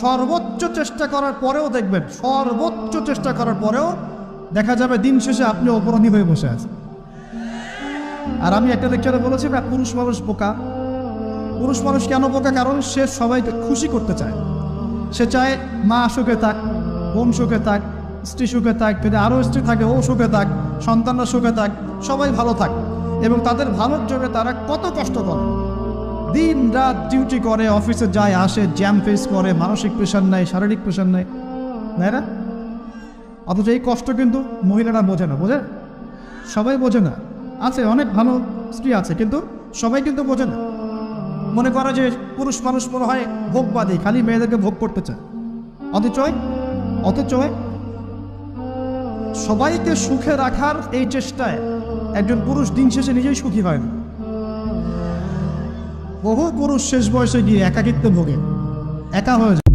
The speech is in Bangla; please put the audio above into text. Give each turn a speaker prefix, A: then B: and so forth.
A: সর্বোচ্চ চেষ্টা করার পরেও দেখবেন, সর্বোচ্চ চেষ্টা করার পরেও দেখা যাবে দিন শেষে আপনি অপরাধী হয়ে বসে আছেন। আর আমি একটা লেকচারে বলেছি না, পুরুষ মানুষ বোকা। পুরুষ মানুষ কেন বোকা? কারণ সে সবাইকে খুশি করতে চায়। সে চায় মা সুখে থাক, বোন সুখে থাক, স্ত্রী সুখে থাক, যদি আরও স্ত্রী থাকে ও সুখে থাক, সন্তানরা সুখে থাক, সবাই ভালো থাক। এবং তাদের ভালোর জন্য তারা কত কষ্ট করে, দিন রাত ডিউটি করে, অফিসে যায় আসে, জ্যাম ফেস করে, মানসিক প্রেশার নেয়, শারীরিক প্রেশার নেয়, তাই না? অথচ এই কষ্ট কিন্তু মহিলারা বোঝে না। বোঝে? সবাই বোঝে না। আছে অনেক ভালো স্ত্রী আছে, কিন্তু সবাই কিন্তু বোঝে না। মনে করে যে পুরুষ মানুষ মনে হয় ভোগবাদী, খালি মেয়েদেরকে ভোগ করতে চায়। অথচ সবাইকে সুখে রাখার এই চেষ্টায় একজন পুরুষ দিন শেষে নিজেই সুখী হয় না। বহু পুরুষ শেষ বয়সে গিয়ে একাকিত্বে ভোগে, একা হয়ে যায়।